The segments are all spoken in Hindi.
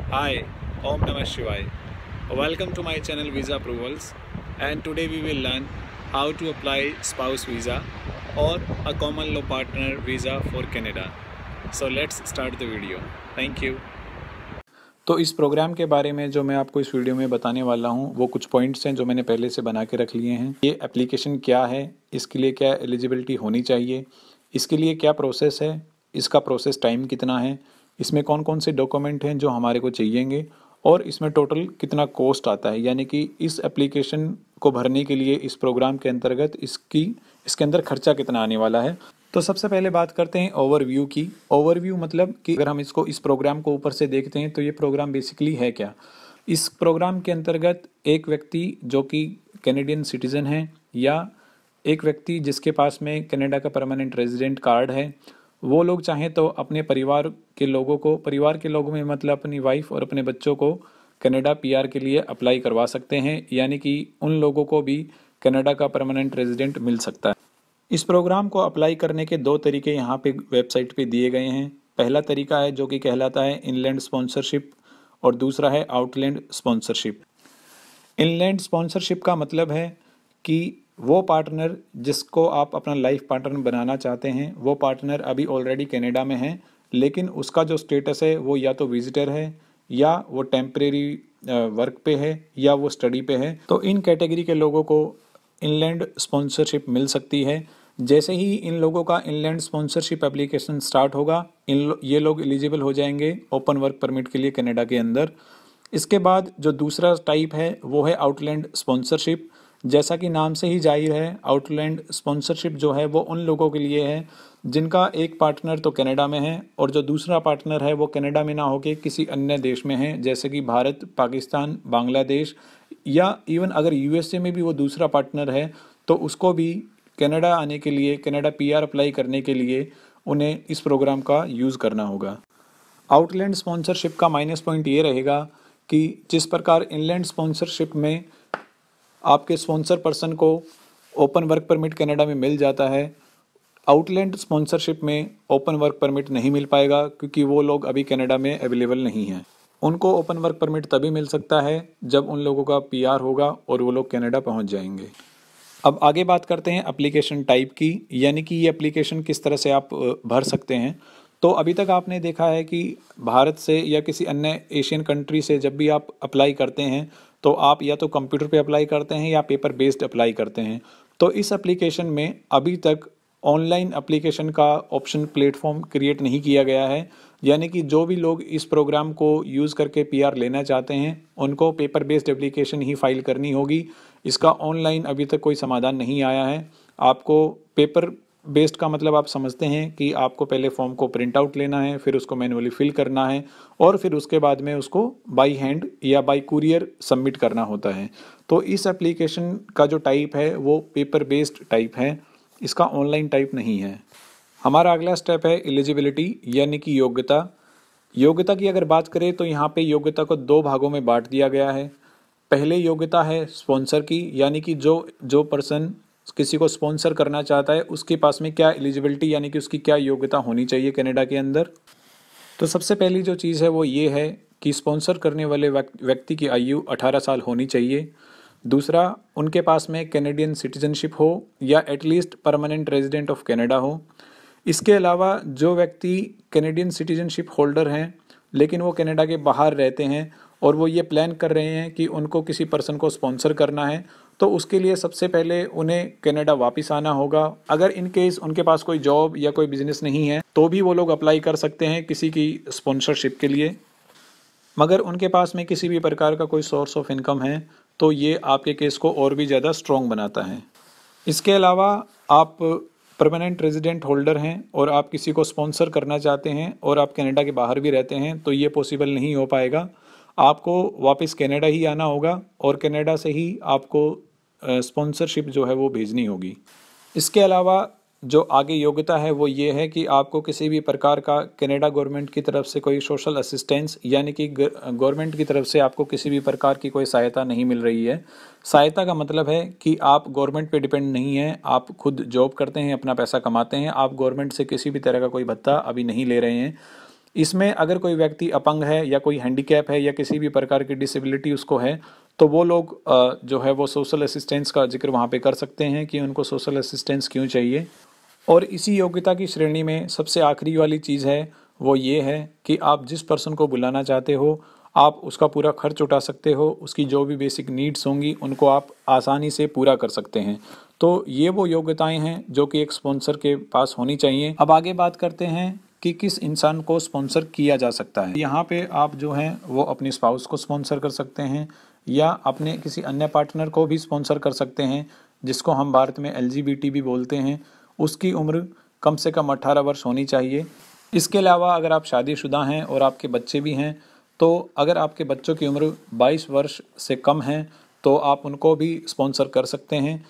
Hi, Om Namah Shivaya. Welcome to my channel Visa Approvals, and today we will learn how to apply spouse visa or a common law partner visa for Canada. So let's start the video. Thank you. तो इस प्रोग्राम के बारे में जो मैं आपको इस वीडियो में बताने वाला हूँ वो कुछ पॉइंट्स हैं जो मैंने पहले से बना के रख लिए हैं। ये एप्लीकेशन क्या है, इसके लिए क्या एलिजिबिलिटी होनी चाहिए, इसके लिए क्या प्रोसेस है, इसका प्रोसेस टाइम कितना है, इसमें कौन कौन से डॉक्यूमेंट हैं जो हमारे को चाहिएंगे और इसमें टोटल कितना कॉस्ट आता है, यानी कि इस एप्लीकेशन को भरने के लिए इस प्रोग्राम के अंतर्गत इसके अंदर खर्चा कितना आने वाला है। तो सबसे पहले बात करते हैं ओवरव्यू की। ओवरव्यू मतलब कि अगर हम इस प्रोग्राम को ऊपर से देखते हैं तो ये प्रोग्राम बेसिकली है क्या। इस प्रोग्राम के अंतर्गत एक व्यक्ति जो कि कैनेडियन सिटीज़न है या एक व्यक्ति जिसके पास में कनाडा का परमानेंट रेजिडेंट कार्ड है, वो लोग चाहें तो अपने परिवार के लोगों में मतलब अपनी वाइफ और अपने बच्चों को कनाडा पीआर के लिए अप्लाई करवा सकते हैं, यानी कि उन लोगों को भी कनाडा का परमानेंट रेजिडेंट मिल सकता है। इस प्रोग्राम को अप्लाई करने के दो तरीके यहाँ पे वेबसाइट पे दिए गए हैं। पहला तरीका है जो कि कहलाता है इनलैंड स्पॉन्सरशिप और दूसरा है आउटलैंड स्पॉन्सरशिप। इनलैंड स्पॉन्सरशिप का मतलब है कि वो पार्टनर जिसको आप अपना लाइफ पार्टनर बनाना चाहते हैं, वो पार्टनर अभी ऑलरेडी कनाडा में है, लेकिन उसका जो स्टेटस है वो या तो विजिटर है या वो टेम्परेरी वर्क पे है या वो स्टडी पे है। तो इन कैटेगरी के लोगों को इनलैंड स्पॉन्सरशिप मिल सकती है। जैसे ही इन लोगों का इनलैंड स्पॉन्सरशिप एप्लीकेशन स्टार्ट होगा, ये लोग एलिजिबल हो जाएंगे ओपन वर्क परमिट के लिए कनाडा के अंदर। इसके बाद जो दूसरा टाइप है वो है आउटलैंड स्पॉन्सरशिप। जैसा कि नाम से ही जाहिर है, आउटलैंड स्पॉन्सरशिप जो है वो उन लोगों के लिए है जिनका एक पार्टनर तो कनाडा में है और जो दूसरा पार्टनर है वो कनाडा में ना होके किसी अन्य देश में है, जैसे कि भारत, पाकिस्तान, बांग्लादेश या इवन अगर यूएसए में भी वो दूसरा पार्टनर है तो उसको भी कनाडा आने के लिए, कनाडा पीआर अप्लाई करने के लिए उन्हें इस प्रोग्राम का यूज़ करना होगा। आउटलैंड स्पॉन्सरशिप का माइनस पॉइंट ये रहेगा कि जिस प्रकार इनलैंड स्पॉन्सरशिप में आपके स्पॉन्सर पर्सन को ओपन वर्क परमिट कनाडा में मिल जाता है, आउटलैंड स्पॉन्सरशिप में ओपन वर्क परमिट नहीं मिल पाएगा क्योंकि वो लोग अभी कनाडा में अवेलेबल नहीं हैं। उनको ओपन वर्क परमिट तभी मिल सकता है जब उन लोगों का पीआर होगा और वो लोग कनाडा पहुंच जाएंगे। अब आगे बात करते हैं एप्लीकेशन टाइप की, यानी कि ये एप्लीकेशन किस तरह से आप भर सकते हैं। तो अभी तक आपने देखा है कि भारत से या किसी अन्य एशियन कंट्री से जब भी आप अप्लाई करते हैं तो आप या तो कंप्यूटर पे अप्लाई करते हैं या पेपर बेस्ड अप्लाई करते हैं। तो इस एप्लीकेशन में अभी तक ऑनलाइन एप्लीकेशन का ऑप्शन प्लेटफॉर्म क्रिएट नहीं किया गया है, यानी कि जो भी लोग इस प्रोग्राम को यूज़ करके पीआर लेना चाहते हैं उनको पेपर बेस्ड एप्लीकेशन ही फाइल करनी होगी। इसका ऑनलाइन अभी तक कोई समाधान नहीं आया है। आपको पेपर बेस्ड का मतलब आप समझते हैं कि आपको पहले फॉर्म को प्रिंट आउट लेना है, फिर उसको मैन्युअली फिल करना है और फिर उसके बाद में उसको बाई हैंड या बाई कुरियर सबमिट करना होता है। तो इस एप्लीकेशन का जो टाइप है वो पेपर बेस्ड टाइप है, इसका ऑनलाइन टाइप नहीं है। हमारा अगला स्टेप है एलिजिबिलिटी, यानी कि योग्यता। योग्यता की अगर बात करें तो यहाँ पे योग्यता को दो भागों में बांट दिया गया है। पहले योग्यता है स्पॉन्सर की, यानी कि जो पर्सन किसी को स्पॉन्सर करना चाहता है उसके पास में क्या एलिजिबिलिटी यानी कि उसकी क्या योग्यता होनी चाहिए कनाडा के अंदर। तो सबसे पहली जो चीज़ है वो ये है कि स्पॉन्सर करने वाले व्यक्ति की आयु 18 साल होनी चाहिए। दूसरा, उनके पास में कैनेडियन सिटीजनशिप हो या at least permanent resident of Canada हो। इसके अलावा जो व्यक्ति कैनेडियन सिटीजनशिप होल्डर हैं लेकिन वो कनाडा के बाहर रहते हैं और वो ये प्लान कर रहे हैं कि उनको किसी पर्सन को स्पॉन्सर करना है, तो उसके लिए सबसे पहले उन्हें कनाडा वापस आना होगा। अगर इन केस उनके पास कोई जॉब या कोई बिजनेस नहीं है तो भी वो लोग अप्लाई कर सकते हैं किसी की स्पॉन्सरशिप के लिए, मगर उनके पास में किसी भी प्रकार का कोई सोर्स ऑफ इनकम है तो ये आपके केस को और भी ज़्यादा स्ट्रॉन्ग बनाता है। इसके अलावा आप परमानेंट रेजिडेंट होल्डर हैं और आप किसी को स्पॉन्सर करना चाहते हैं और आप कनाडा के बाहर भी रहते हैं तो ये पॉसिबल नहीं हो पाएगा। आपको वापस कनाडा ही आना होगा और कनाडा से ही आपको स्पॉन्सरशिप जो है वो भेजनी होगी। इसके अलावा जो आगे योग्यता है वो ये है कि आपको किसी भी प्रकार का कनाडा गवर्नमेंट की तरफ से कोई सोशल असिस्टेंस, यानी कि गवर्नमेंट की तरफ से आपको किसी भी प्रकार की कोई सहायता नहीं मिल रही है। सहायता का मतलब है कि आप गवर्नमेंट पे डिपेंड नहीं हैं, आप खुद जॉब करते हैं, अपना पैसा कमाते हैं, आप गवर्नमेंट से किसी भी तरह का कोई भत्ता अभी नहीं ले रहे हैं। इसमें अगर कोई व्यक्ति अपंग है या कोई हैंडीकैप है या किसी भी प्रकार की डिसेबिलिटी उसको है, तो वो लोग जो है वो सोशल असिस्टेंस का जिक्र वहाँ पे कर सकते हैं कि उनको सोशल असिस्टेंस क्यों चाहिए। और इसी योग्यता की श्रेणी में सबसे आखिरी वाली चीज़ है वो ये है कि आप जिस पर्सन को बुलाना चाहते हो आप उसका पूरा खर्च उठा सकते हो, उसकी जो भी बेसिक नीड्स होंगी उनको आप आसानी से पूरा कर सकते हैं। तो ये वो योग्यताएं हैं जो कि एक स्पॉन्सर के पास होनी चाहिए। अब आगे बात करते हैं कि किस इंसान को स्पॉन्सर किया जा सकता है। यहाँ पे आप जो हैं वो अपनी स्पाउस को स्पॉन्सर कर सकते हैं या अपने किसी अन्य पार्टनर को भी स्पॉन्सर कर सकते हैं, जिसको हम भारत में LGBT भी बोलते हैं। उसकी उम्र कम से कम 18 वर्ष होनी चाहिए। इसके अलावा अगर आप शादीशुदा हैं और आपके बच्चे भी हैं, तो अगर आपके बच्चों की उम्र 22 वर्ष से कम है तो आप उनको भी स्पॉन्सर कर सकते हैं।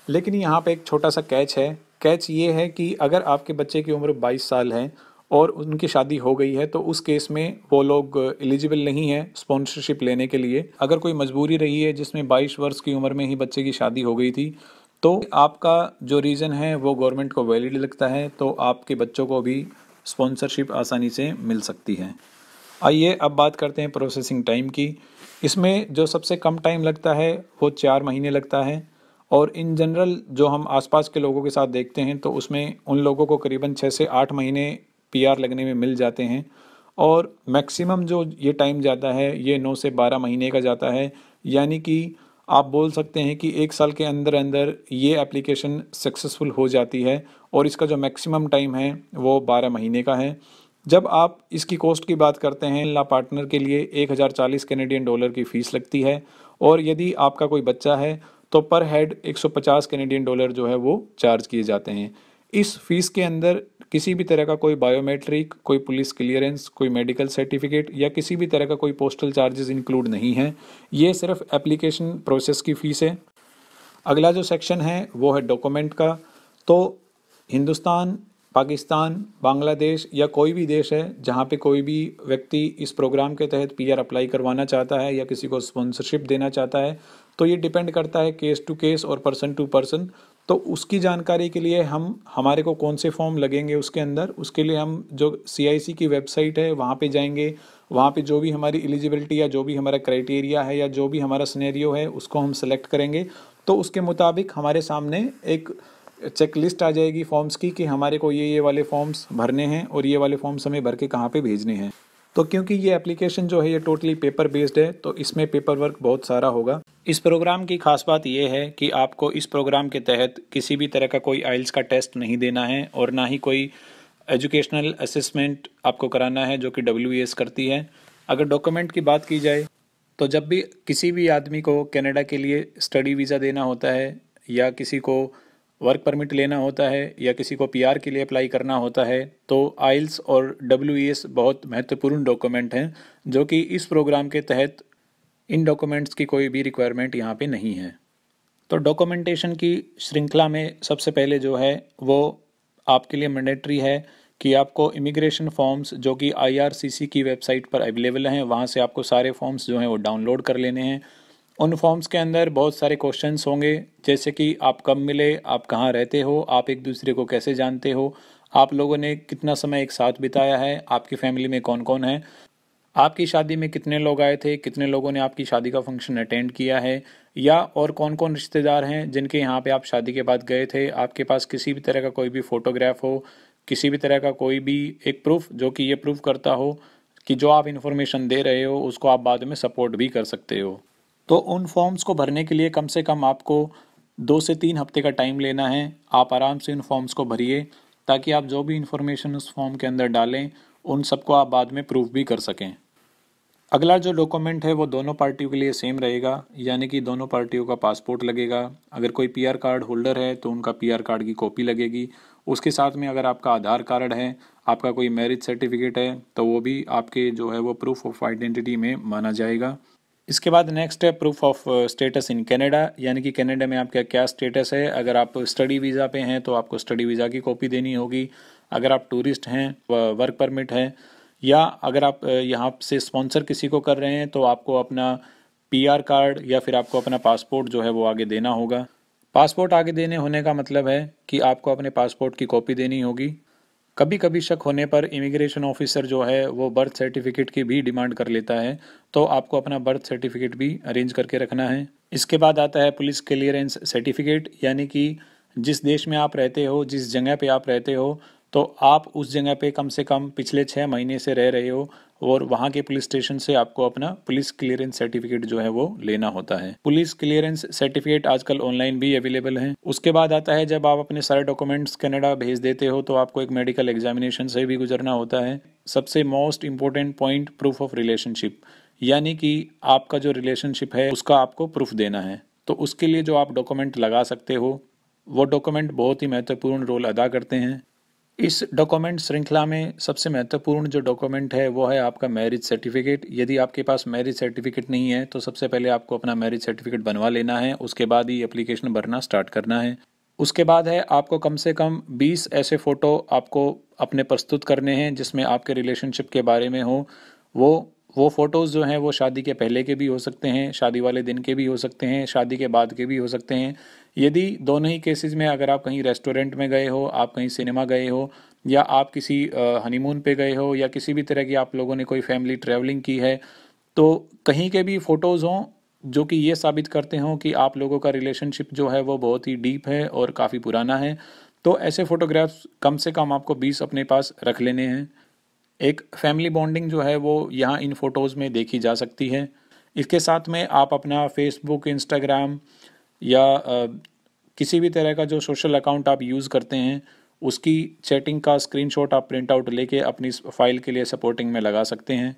लेकिन यहाँ पे एक छोटा सा कैच है। कैच ये है कि अगर आपके बच्चे की उम्र 22 साल है और उनकी शादी हो गई है तो उस केस में वो लोग एलिजिबल नहीं है स्पॉन्सरशिप लेने के लिए। अगर कोई मजबूरी रही है जिसमें 22 वर्ष की उम्र में ही बच्चे की शादी हो गई थी, तो आपका जो रीज़न है वो गवर्नमेंट को वैलिड लगता है, तो आपके बच्चों को भी स्पॉन्सरशिप आसानी से मिल सकती है। आइए अब बात करते हैं प्रोसेसिंग टाइम की। इसमें जो सबसे कम टाइम लगता है वो 4 महीने लगता है, और इन जनरल जो हम आसपास के लोगों के साथ देखते हैं तो उसमें उन लोगों को करीबन 6 से 8 महीने PR लगने में मिल जाते हैं। और मैक्सिमम जो ये टाइम जाता है ये 9 से 12 महीने का जाता है, यानी कि आप बोल सकते हैं कि 1 साल के अंदर अंदर ये एप्लीकेशन सक्सेसफुल हो जाती है और इसका जो मैक्सिमम टाइम है वो 12 महीने का है। जब आप इसकी कॉस्ट की बात करते हैं, ला पार्टनर के लिए 1040 कैनेडियन डॉलर की फ़ीस लगती है, और यदि आपका कोई बच्चा है तो पर हेड 150 कैनेडियन डॉलर जो है वो चार्ज किए जाते हैं। इस फीस के अंदर किसी भी तरह का कोई बायोमेट्रिक, कोई पुलिस क्लियरेंस, कोई मेडिकल सर्टिफिकेट या किसी भी तरह का कोई पोस्टल चार्जेस इंक्लूड नहीं है। ये सिर्फ एप्लीकेशन प्रोसेस की फ़ीस है। अगला जो सेक्शन है वो है डॉक्यूमेंट का। तो हिंदुस्तान, पाकिस्तान, बांग्लादेश या कोई भी देश है जहाँ पे कोई भी व्यक्ति इस प्रोग्राम के तहत PR अप्लाई करवाना चाहता है या किसी को स्पॉन्सरशिप देना चाहता है, तो ये डिपेंड करता है केस टू केस और पर्सन टू पर्सन। तो उसकी जानकारी के लिए हमारे को कौन से फॉर्म लगेंगे उसके अंदर, उसके लिए हम जो CIC की वेबसाइट है वहाँ पे जाएंगे। वहाँ पे जो भी हमारी एलिजिबिलिटी या जो भी हमारा क्राइटेरिया है या जो भी हमारा सिनेरियो है उसको हम सेलेक्ट करेंगे। तो उसके मुताबिक हमारे सामने एक चेक लिस्ट आ जाएगी फॉर्म्स की कि हमारे को ये वाले फॉर्म्स भरने हैं और ये वाले फॉर्म्स हमें भर के कहाँ पे भेजने हैं। तो क्योंकि ये एप्लीकेशन जो है ये टोटली पेपर बेस्ड है तो इसमें पेपर वर्क बहुत सारा होगा। इस प्रोग्राम की खास बात ये है कि आपको इस प्रोग्राम के तहत किसी भी तरह का कोई आइल्स का टेस्ट नहीं देना है और ना ही कोई एजुकेशनल असेसमेंट आपको कराना है जो कि WES करती है। अगर डॉक्यूमेंट की बात की जाए तो जब भी किसी भी आदमी को कनाडा के लिए स्टडी वीज़ा देना होता है या किसी को वर्क परमिट लेना होता है या किसी को PR के लिए अप्लाई करना होता है, तो आइल्स और WES बहुत महत्वपूर्ण डॉक्यूमेंट हैं जो कि इस प्रोग्राम के तहत इन डॉक्यूमेंट्स की कोई भी रिक्वायरमेंट यहाँ पे नहीं है। तो डॉक्यूमेंटेशन की श्रृंखला में सबसे पहले जो है वो आपके लिए मैंडेटरी है कि आपको इमिग्रेशन फॉर्म्स जो कि IRCC की वेबसाइट पर अवेलेबल हैं वहाँ से आपको सारे फॉर्म्स जो हैं वो डाउनलोड कर लेने हैं। उन फॉर्म्स के अंदर बहुत सारे क्वेश्चंस होंगे, जैसे कि आप कब मिले, आप कहाँ रहते हो, आप एक दूसरे को कैसे जानते हो, आप लोगों ने कितना समय एक साथ बिताया है, आपकी फैमिली में कौन कौन है, आपकी शादी में कितने लोग आए थे, कितने लोगों ने आपकी शादी का फंक्शन अटेंड किया है, या और कौन कौन रिश्तेदार हैं जिनके यहाँ पे आप शादी के बाद गए थे। आपके पास किसी भी तरह का कोई भी फ़ोटोग्राफ हो, किसी भी तरह का कोई भी एक प्रूफ जो कि ये प्रूफ करता हो कि जो आप इन्फॉर्मेशन दे रहे हो उसको आप बाद में सपोर्ट भी कर सकते हो। तो उन फॉर्म्स को भरने के लिए कम से कम आपको 2 से 3 हफ्ते का टाइम लेना है। आप आराम से इन फॉर्म्स को भरिए ताकि आप जो भी इन्फॉर्मेशन उस फॉर्म के अंदर डालें उन सबको आप बाद में प्रूफ भी कर सकें। अगला जो डॉक्यूमेंट है वो दोनों पार्टियों के लिए सेम रहेगा, यानी कि दोनों पार्टियों का पासपोर्ट लगेगा। अगर कोई PR कार्ड होल्डर है तो उनका PR कार्ड की कॉपी लगेगी। उसके साथ में अगर आपका आधार कार्ड है, आपका कोई मैरिज सर्टिफिकेट है तो वो भी आपके जो है वो प्रूफ ऑफ आइडेंटिटी में माना जाएगा। इसके बाद नेक्स्ट है proof of status in Canada, यानी कि कनाडा में आपका क्या स्टेटस है। अगर आप स्टडी वीज़ा पे हैं तो आपको स्टडी वीज़ा की कॉपी देनी होगी। अगर आप टूरिस्ट हैं, वर्क परमिट है, या अगर आप यहाँ से स्पॉन्सर किसी को कर रहे हैं तो आपको अपना PR कार्ड या फिर आपको अपना पासपोर्ट जो है वो आगे देना होगा। पासपोर्ट आगे देने होने का मतलब है कि आपको अपने पासपोर्ट की कॉपी देनी होगी। कभी कभी शक होने पर इमिग्रेशन ऑफिसर जो है वो बर्थ सर्टिफिकेट की भी डिमांड कर लेता है, तो आपको अपना बर्थ सर्टिफिकेट भी अरेंज करके रखना है। इसके बाद आता है पुलिस क्लियरेंस सर्टिफिकेट, यानी कि जिस देश में आप रहते हो, जिस जगह पे आप रहते हो, तो आप उस जगह पे कम से कम पिछले 6 महीने से रह रहे हो और वहाँ के पुलिस स्टेशन से आपको अपना पुलिस क्लियरेंस सर्टिफिकेट जो है वो लेना होता है। पुलिस क्लियरेंस सर्टिफिकेट आजकल ऑनलाइन भी अवेलेबल है। उसके बाद आता है जब आप अपने सारे डॉक्यूमेंट्स कनाडा भेज देते हो तो आपको एक मेडिकल एग्जामिनेशन से भी गुजरना होता है। सबसे most important point, proof of relationship, यानी कि आपका जो रिलेशनशिप है उसका आपको प्रूफ देना है। तो उसके लिए जो आप डॉक्यूमेंट लगा सकते हो वो डॉक्यूमेंट बहुत ही महत्वपूर्ण रोल अदा करते हैं। इस डॉक्यूमेंट श्रृंखला में सबसे महत्वपूर्ण जो डॉक्यूमेंट है वो है आपका मैरिज सर्टिफिकेट। यदि आपके पास मैरिज सर्टिफिकेट नहीं है तो सबसे पहले आपको अपना मैरिज सर्टिफिकेट बनवा लेना है, उसके बाद ही एप्लीकेशन भरना स्टार्ट करना है। उसके बाद है आपको कम से कम 20 ऐसे फ़ोटो आपको अपने प्रस्तुत करने हैं जिसमें आपके रिलेशनशिप के बारे में हो। वो फ़ोटोज़ जो हैं वो शादी के पहले के भी हो सकते हैं, शादी वाले दिन के भी हो सकते हैं, शादी के बाद के भी हो सकते हैं। यदि दोनों ही केसेस में अगर आप कहीं रेस्टोरेंट में गए हो, आप कहीं सिनेमा गए हो, या आप किसी हनीमून पे गए हो, या किसी भी तरह की आप लोगों ने कोई फैमिली ट्रैवलिंग की है, तो कहीं के भी फ़ोटोज़ हों जो कि ये साबित करते हों कि आप लोगों का रिलेशनशिप जो है वो बहुत ही डीप है और काफ़ी पुराना है, तो ऐसे फ़ोटोग्राफ्स कम से कम आपको 20 अपने पास रख लेने हैं। एक फैमिली बॉन्डिंग जो है वो यहाँ इन फ़ोटोज़ में देखी जा सकती है। इसके साथ में आप अपना फेसबुक, इंस्टाग्राम या किसी भी तरह का जो सोशल अकाउंट आप यूज़ करते हैं उसकी चैटिंग का स्क्रीनशॉट आप प्रिंट आउट लेके अपनी फाइल के लिए सपोर्टिंग में लगा सकते हैं।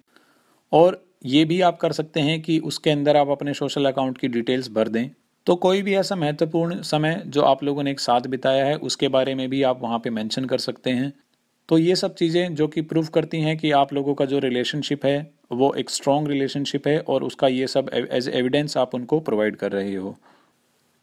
और ये भी आप कर सकते हैं कि उसके अंदर आप अपने सोशल अकाउंट की डिटेल्स भर दें। तो कोई भी ऐसा महत्वपूर्ण समय जो आप लोगों ने एक साथ बिताया है उसके बारे में भी आप वहाँ पे मेंशन कर सकते हैं। तो ये सब चीज़ें जो कि प्रूव करती हैं कि आप लोगों का जो रिलेशनशिप है वो एक स्ट्रॉन्ग रिलेशनशिप है और उसका ये सब एज एविडेंस आप उनको प्रोवाइड कर रहे हो।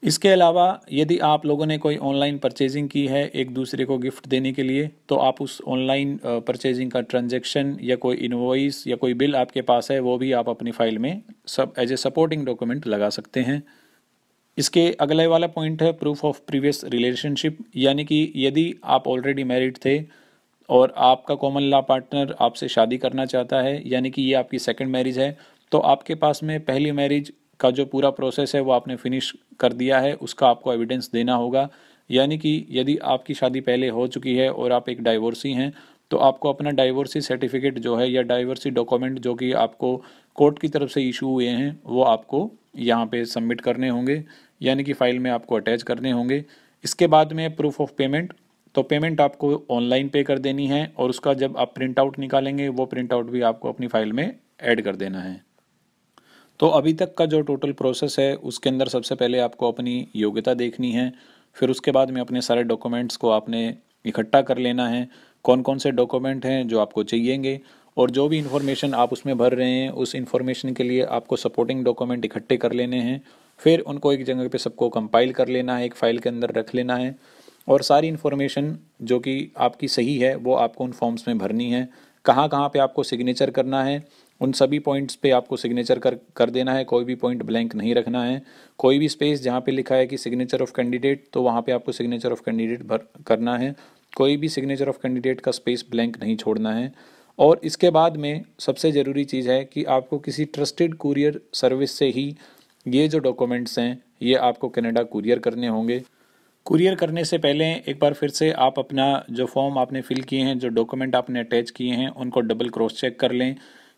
इसके अलावा यदि आप लोगों ने कोई ऑनलाइन परचेजिंग की है एक दूसरे को गिफ्ट देने के लिए, तो आप उस ऑनलाइन परचेजिंग का ट्रांजैक्शन या कोई इनवॉइस या कोई बिल आपके पास है वो भी आप अपनी फाइल में सब एज ए सपोर्टिंग डॉक्यूमेंट लगा सकते हैं। इसके अगले वाला पॉइंट है प्रूफ ऑफ प्रीवियस रिलेशनशिप, यानी कि यदि आप ऑलरेडी मैरिड थे और आपका कॉमन लॉ पार्टनर आपसे शादी करना चाहता है, यानी कि ये आपकी सेकंड मैरिज है, तो आपके पास में पहली मैरिज का जो पूरा प्रोसेस है वो आपने फिनिश कर दिया है, उसका आपको एविडेंस देना होगा। यानी कि यदि आपकी शादी पहले हो चुकी है और आप एक डाइवोर्सी हैं तो आपको अपना डाइवोर्सी सर्टिफिकेट जो है या डाइवोर्सी डॉक्यूमेंट जो कि आपको कोर्ट की तरफ से इशू हुए हैं वो आपको यहाँ पे सबमिट करने होंगे, यानी कि फ़ाइल में आपको अटैच करने होंगे। इसके बाद में प्रूफ ऑफ पेमेंट, तो पेमेंट आपको ऑनलाइन पे कर देनी है और उसका जब आप प्रिंट आउट निकालेंगे वो प्रिंट आउट भी आपको अपनी फ़ाइल में ऐड कर देना है। तो अभी तक का जो टोटल प्रोसेस है उसके अंदर सबसे पहले आपको अपनी योग्यता देखनी है, फिर उसके बाद में अपने सारे डॉक्यूमेंट्स को आपने इकट्ठा कर लेना है, कौन कौन से डॉक्यूमेंट हैं जो आपको चाहिएंगे, और जो भी इन्फॉर्मेशन आप उसमें भर रहे हैं उस इन्फॉर्मेशन के लिए आपको सपोर्टिंग डॉक्यूमेंट इकट्ठे कर लेने हैं। फिर उनको एक जगह पे सबको कंपाइल कर लेना है, एक फ़ाइल के अंदर रख लेना है, और सारी इन्फॉर्मेशन जो कि आपकी सही है वो आपको उन फॉर्म्स में भरनी है। कहाँ कहाँ पे आपको सिग्नेचर करना है उन सभी पॉइंट्स पे आपको सिग्नेचर कर देना है, कोई भी पॉइंट ब्लैंक नहीं रखना है। कोई भी स्पेस जहाँ पे लिखा है कि सिग्नेचर ऑफ कैंडिडेट तो वहाँ पे आपको सिग्नेचर ऑफ कैंडिडेट भर करना है, कोई भी सिग्नेचर ऑफ कैंडिडेट का स्पेस ब्लैंक नहीं छोड़ना है। और इसके बाद में सबसे ज़रूरी चीज़ है कि आपको किसी ट्रस्टेड कुरियर सर्विस से ही ये जो डॉक्यूमेंट्स हैं ये आपको कनाडा कुरियर करने होंगे। कुरियर करने से पहले एक बार फिर से आप अपना जो फॉर्म आपने फिल किए हैं, जो डॉक्यूमेंट आपने अटैच किए हैं उनको डबल क्रॉस चेक कर लें,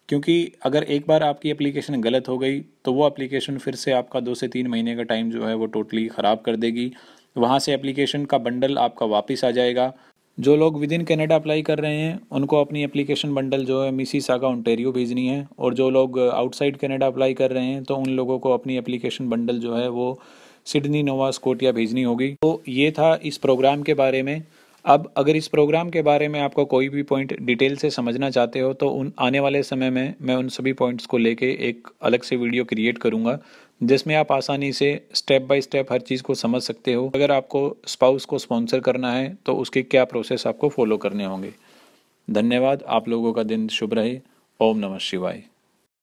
क्योंकि अगर एक बार आपकी एप्लीकेशन गलत हो गई तो वो एप्लीकेशन फिर से आपका 2 से 3 महीने का टाइम जो है वो टोटली ख़राब कर देगी। वहाँ से एप्लीकेशन का बंडल आपका वापस आ जाएगा। जो लोग विद इन कनाडा अप्लाई कर रहे हैं उनको अपनी एप्लीकेशन बंडल जो है मिसिसागा ओंटारियो भेजनी है, और जो लोग आउटसाइड कनाडा अप्लाई कर रहे हैं तो उन लोगों को अपनी एप्लीकेशन बंडल जो है वो सिडनी, नोवा स्कोटिया भेजनी होगी। तो ये था इस प्रोग्राम के बारे में। अब अगर इस प्रोग्राम के बारे में आपको कोई भी पॉइंट डिटेल से समझना चाहते हो तो उन आने वाले समय में मैं उन सभी पॉइंट्स को लेके एक अलग से वीडियो क्रिएट करूँगा जिसमें आप आसानी से स्टेप बाय स्टेप हर चीज़ को समझ सकते हो। अगर आपको स्पाउस को स्पॉन्सर करना है तो उसके क्या प्रोसेस आपको फॉलो करने होंगे। धन्यवाद। आप लोगों का दिन शुभ रहे। ओम नमः शिवाय।